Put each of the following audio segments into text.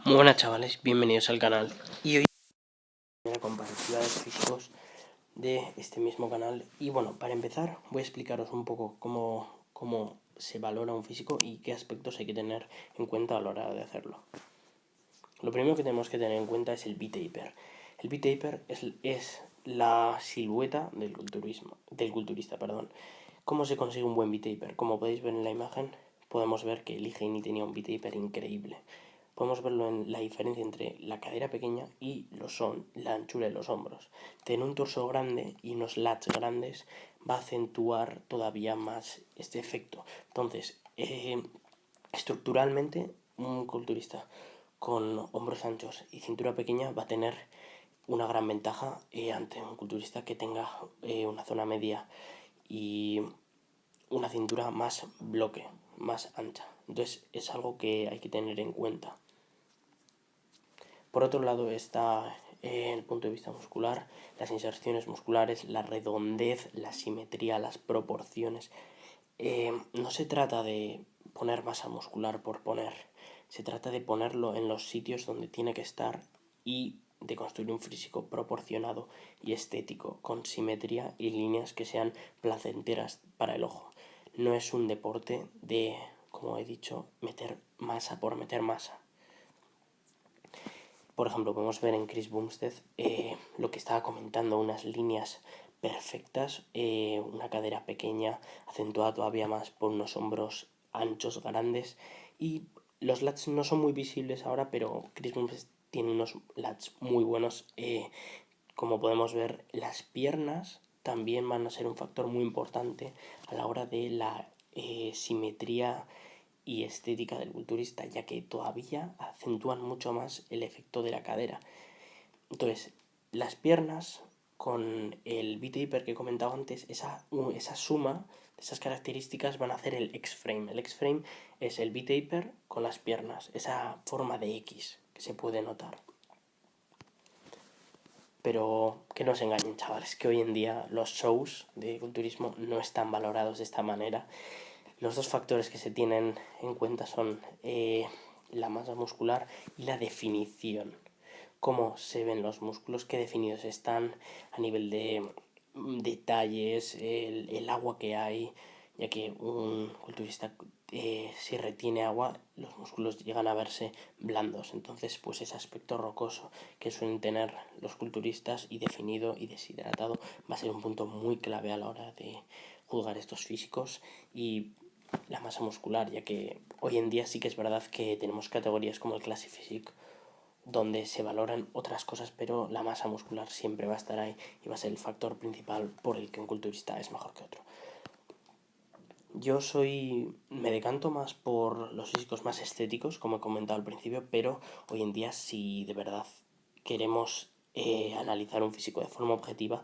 Muy buenas chavales, bienvenidos al canal. Y hoy una comparativa de físicos de este mismo canal. Y bueno, para empezar voy a explicaros un poco cómo se valora un físico y qué aspectos hay que tener en cuenta a la hora de hacerlo. Lo primero que tenemos que tener en cuenta es el V-taper. El V-taper es la silueta del culturista. ¿Cómo se consigue un buen V-taper? Como podéis ver en la imagen, podemos ver que el Lee tenía un V-taper increíble. Podemos verlo en la diferencia entre la cadera pequeña y la anchura de los hombros. Tener un torso grande y unos lats grandes va a acentuar todavía más este efecto. Entonces, estructuralmente, un culturista con hombros anchos y cintura pequeña va a tener una gran ventaja ante un culturista que tenga una zona media y una cintura más bloque, más ancha. Entonces es algo que hay que tener en cuenta. Por otro lado está el punto de vista muscular, las inserciones musculares, la redondez, la simetría, las proporciones. No se trata de poner masa muscular por poner, se trata de ponerlo en los sitios donde tiene que estar y de construir un físico proporcionado y estético, con simetría y líneas que sean placenteras para el ojo. No es un deporte de, como he dicho, meter masa por meter masa. Por ejemplo, podemos ver en Chris Bumstead lo que estaba comentando, unas líneas perfectas, una cadera pequeña, acentuada todavía más por unos hombros anchos, grandes, y los lats no son muy visibles ahora, pero Chris Bumstead tiene unos lats muy buenos. Como podemos ver, las piernas también van a ser un factor muy importante a la hora de la simetría y estética del culturista, ya que todavía acentúan mucho más el efecto de la cadera. Entonces, las piernas con el V-taper que he comentado antes, esa suma de esas características van a hacer el X-frame. El X-frame es el V-taper con las piernas, esa forma de X que se puede notar. Pero que no se engañen, chavales, que hoy en día los shows de culturismo no están valorados de esta manera. Los dos factores que se tienen en cuenta son la masa muscular y la definición. Cómo se ven los músculos, qué definidos están a nivel de detalles, el agua que hay, ya que un culturista si retiene agua, los músculos llegan a verse blandos. Entonces, pues ese aspecto rocoso que suelen tener los culturistas y definido y deshidratado va a ser un punto muy clave a la hora de juzgar estos físicos. Y la masa muscular, ya que hoy en día sí que es verdad que tenemos categorías como el Classic Physique donde se valoran otras cosas, pero la masa muscular siempre va a estar ahí y va a ser el factor principal por el que un culturista es mejor que otro. Me decanto más por los físicos más estéticos, como he comentado al principio, pero hoy en día si de verdad queremos analizar un físico de forma objetiva,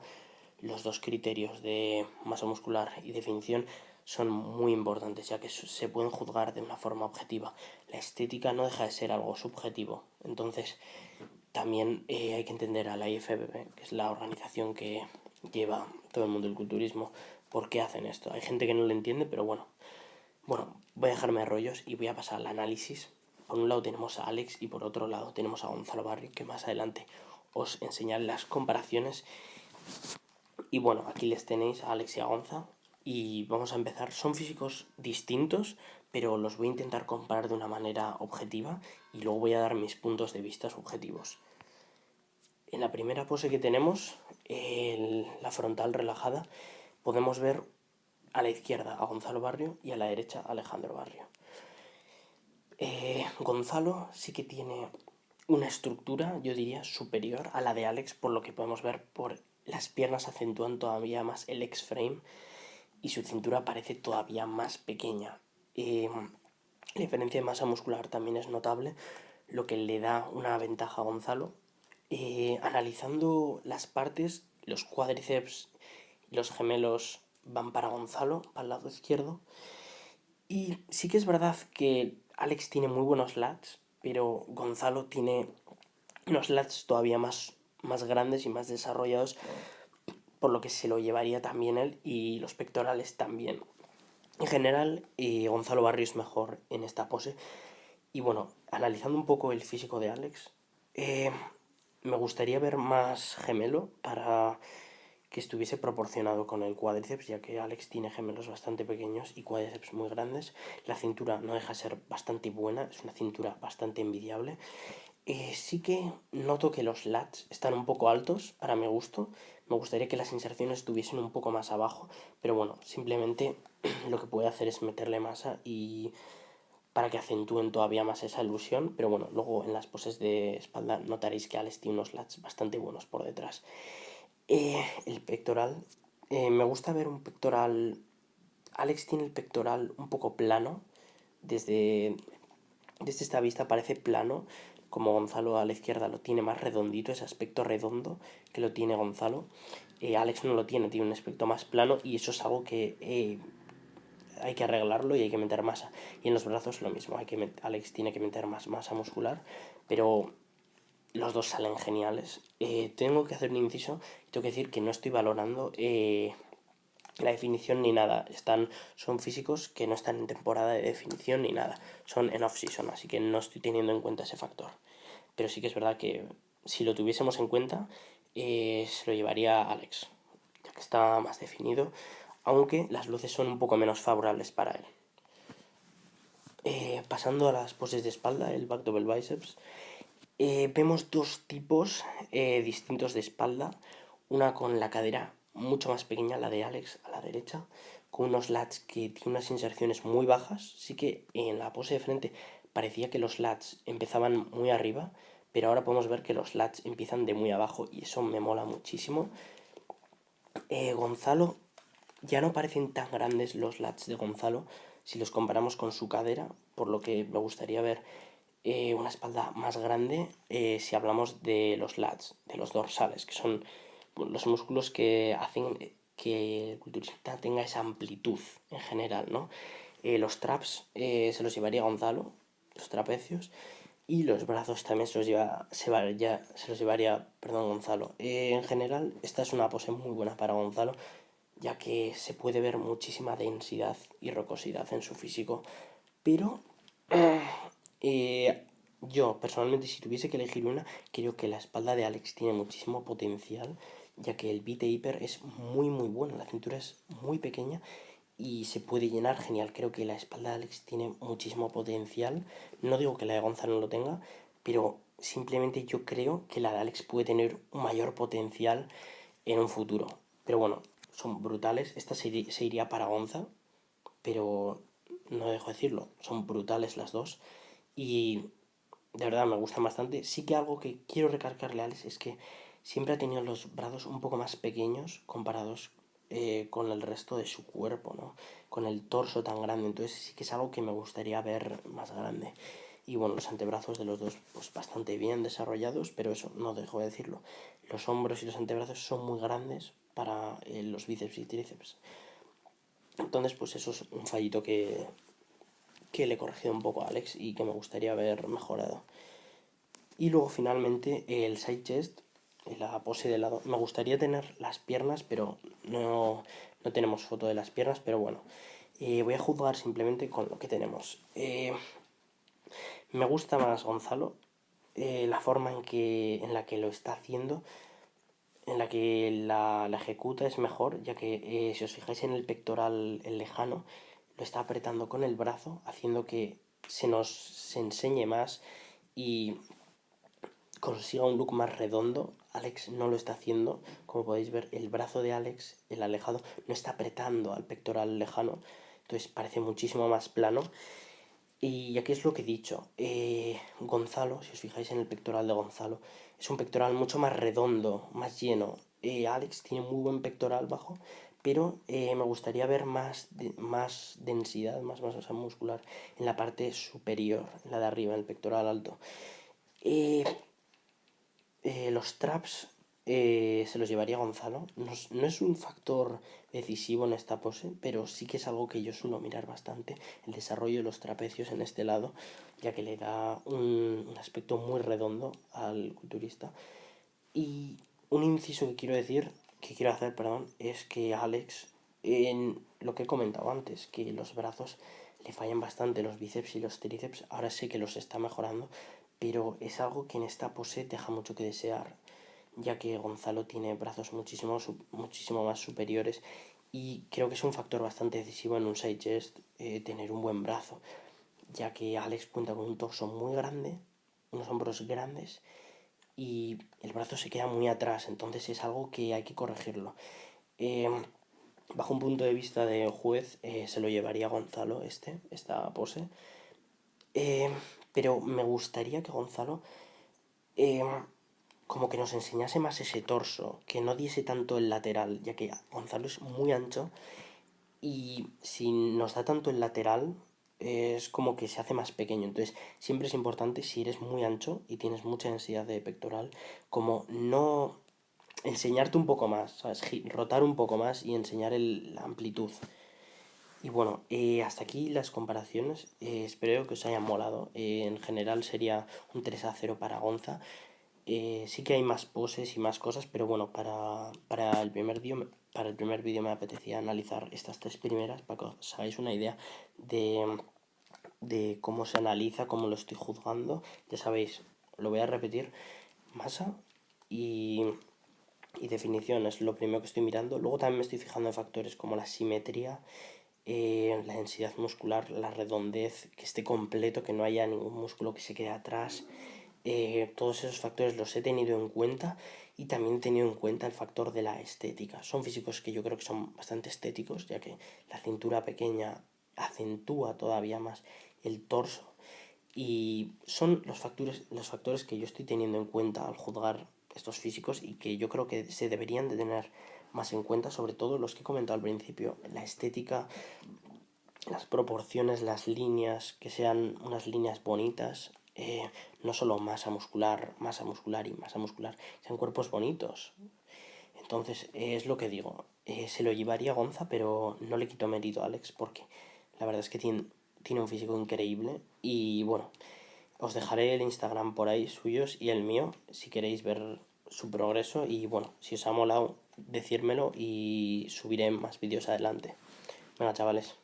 los dos criterios de masa muscular y definición son muy importantes, ya que se pueden juzgar de una forma objetiva. La estética no deja de ser algo subjetivo, entonces también hay que entender a la IFBB, que es la organización que lleva todo el mundo del culturismo, por qué hacen esto. Hay gente que no lo entiende, pero bueno, voy a dejarme de rollos y voy a pasar al análisis. Por un lado tenemos a Alex y por otro lado tenemos a Gonzalo Barrio, que más adelante os enseñaré las comparaciones. Y bueno, aquí les tenéis a Alex y a Gonza y vamos a empezar. Son físicos distintos, pero los voy a intentar comparar de una manera objetiva y luego voy a dar mis puntos de vista subjetivos. En la primera pose que tenemos, la frontal relajada, podemos ver a la izquierda a Gonzalo Barrio y a la derecha a Alejandro Barrio. Gonzalo sí que tiene una estructura, yo diría, superior a la de Alex, por lo que podemos ver por las piernas acentúan todavía más el X-frame y su cintura parece todavía más pequeña. La diferencia de masa muscular también es notable, lo que le da una ventaja a Gonzalo. Analizando las partes, los cuádriceps y los gemelos van para Gonzalo, para el lado izquierdo. Y sí que es verdad que Alex tiene muy buenos lats, pero Gonzalo tiene unos lats todavía más grandes y más desarrollados, por lo que se lo llevaría también él y los pectorales también. En general, Gonzalo Barrio es mejor en esta pose Y bueno, analizando un poco el físico de Alex, eh, me gustaría ver más gemelo para que estuviese proporcionado con el cuádriceps, ya que Alex tiene gemelos bastante pequeños y cuádriceps muy grandes. La cintura no deja de ser bastante buena, es una cintura bastante envidiable. Sí que noto que los lats están un poco altos para mi gusto. Me gustaría que las inserciones estuviesen un poco más abajo, pero bueno, simplemente lo que puede hacer es meterle masa y para que acentúen todavía más esa ilusión, pero bueno, luego en las poses de espalda notaréis que Alex tiene unos lats bastante buenos por detrás. El pectoral, me gusta ver un pectoral. Alex tiene el pectoral un poco plano, desde, desde esta vista parece plano, como Gonzalo a la izquierda lo tiene más redondito, ese aspecto redondo que lo tiene Gonzalo. Alex no lo tiene un aspecto más plano y eso es algo que hay que arreglarlo y hay que meter masa. Y en los brazos lo mismo, Alex tiene que meter más masa muscular, pero los dos salen geniales. Tengo que hacer un inciso y tengo que decir que no estoy valorando la definición ni nada. Son físicos que no están en temporada de definición ni nada. Son en off-season, así que no estoy teniendo en cuenta ese factor. Pero sí que es verdad que si lo tuviésemos en cuenta, se lo llevaría Alex, ya que está más definido, aunque las luces son un poco menos favorables para él. Pasando a las poses de espalda, el back double biceps, vemos dos tipos distintos de espalda, una con la cadera mucho más pequeña, la de Alex a la derecha, con unos lats que tienen unas inserciones muy bajas. Sí que en la pose de frente parecía que los lats empezaban muy arriba, pero ahora podemos ver que los lats empiezan de muy abajo y eso me mola muchísimo. Gonzalo, ya no parecen tan grandes los lats de Gonzalo si los comparamos con su cadera, por lo que me gustaría ver una espalda más grande si hablamos de los lats, de los dorsales, que son los músculos que hacen que el culturista tenga esa amplitud en general, ¿no? Los traps se los llevaría Gonzalo, los trapecios, y los brazos también se los llevaría, perdón, Gonzalo. En general, esta es una pose muy buena para Gonzalo, ya que se puede ver muchísima densidad y rocosidad en su físico, pero yo personalmente si tuviese que elegir una, creo que la espalda de Alex tiene muchísimo potencial, ya que el beat hiper es muy bueno, la cintura es muy pequeña y se puede llenar genial. Creo que la espalda de Alex tiene muchísimo potencial. No digo que la de Gonzalo no lo tenga, pero simplemente yo creo que la de Alex puede tener un mayor potencial en un futuro. Pero bueno, son brutales. Esta se iría para Gonza, pero no dejo de decirlo, son brutales las dos. Y de verdad me gustan bastante. Sí que algo que quiero recalcarle a Alex es que siempre ha tenido los brazos un poco más pequeños comparados con el resto de su cuerpo, ¿no? Con el torso tan grande. Entonces sí que es algo que me gustaría ver más grande. Y bueno, los antebrazos de los dos pues bastante bien desarrollados, pero eso no dejo de decirlo. Los hombros y los antebrazos son muy grandes para los bíceps y tríceps. Entonces pues eso es un fallito que le he corregido un poco a Alex y que me gustaría haber mejorado. Y luego finalmente el side chest, la pose de lado. Me gustaría tener las piernas, pero no tenemos foto de las piernas, pero bueno. Voy a juzgar simplemente con lo que tenemos. Me gusta más Gonzalo, la forma en la que lo está haciendo, en la que la ejecuta es mejor, ya que si os fijáis en el pectoral el lejano, lo está apretando con el brazo, haciendo que se enseñe más y consiga un look más redondo. Alex no lo está haciendo. Como podéis ver, el brazo de Alex, el alejado, no está apretando al pectoral lejano. Entonces parece muchísimo más plano. Y aquí es lo que he dicho. Gonzalo, si os fijáis en el pectoral de Gonzalo, es un pectoral mucho más redondo, más lleno. Alex tiene muy buen pectoral bajo, pero me gustaría ver más densidad, más masa muscular en la parte superior, en la de arriba, en el pectoral alto. Eh, los traps se los llevaría Gonzalo. No es un factor decisivo en esta pose, pero sí que es algo que yo suelo mirar bastante, el desarrollo de los trapecios en este lado, ya que le da un aspecto muy redondo al culturista. Y un inciso que quiero hacer, perdón, es que Alex, en lo que he comentado antes, que los brazos le fallan bastante los bíceps y los tríceps. Ahora sé que los está mejorando, pero es algo que en esta pose deja mucho que desear, ya que Gonzalo tiene brazos muchísimo más superiores y creo que es un factor bastante decisivo en un side chest tener un buen brazo, ya que Alex cuenta con un torso muy grande, unos hombros grandes y el brazo se queda muy atrás, entonces es algo que hay que corregirlo. Eh, Bajo un punto de vista de juez, se lo llevaría Gonzalo esta pose. Eh, pero me gustaría que Gonzalo eh, como que nos enseñase más ese torso, que no diese tanto el lateral, ya que Gonzalo es muy ancho y si nos da tanto el lateral es como que se hace más pequeño. Entonces siempre es importante, si eres muy ancho y tienes mucha densidad de pectoral, como no enseñarte un poco más, ¿sabes? Rotar un poco más y enseñar la amplitud. Y bueno, hasta aquí las comparaciones. Espero que os hayan molado. En general sería un 3-0 para Gonza. Sí que hay más poses y más cosas, pero bueno, para el primer vídeo me apetecía analizar estas tres primeras para que os hagáis una idea de cómo se analiza, cómo lo estoy juzgando. Ya sabéis, lo voy a repetir, masa y, y definición es lo primero que estoy mirando. Luego también me estoy fijando en factores como la simetría, la densidad muscular, la redondez, que esté completo, que no haya ningún músculo que se quede atrás. Todos esos factores los he tenido en cuenta y también he tenido en cuenta el factor de la estética. Son físicos que yo creo que son bastante estéticos, ya que la cintura pequeña acentúa todavía más el torso y son los factores que yo estoy teniendo en cuenta al juzgar estos físicos y que yo creo que se deberían de tener más en cuenta, sobre todo los que he comentado al principio, la estética, las proporciones, las líneas, que sean unas líneas bonitas, no solo masa muscular y masa muscular, sean cuerpos bonitos. Entonces, es lo que digo, se lo llevaría Gonza, pero no le quito mérito a Alex porque la verdad es que tiene un físico increíble y bueno, os dejaré el Instagram por ahí suyos y el mío si queréis ver su progreso y bueno, si os ha molado, decírmelo y subiré más vídeos adelante. Venga, chavales.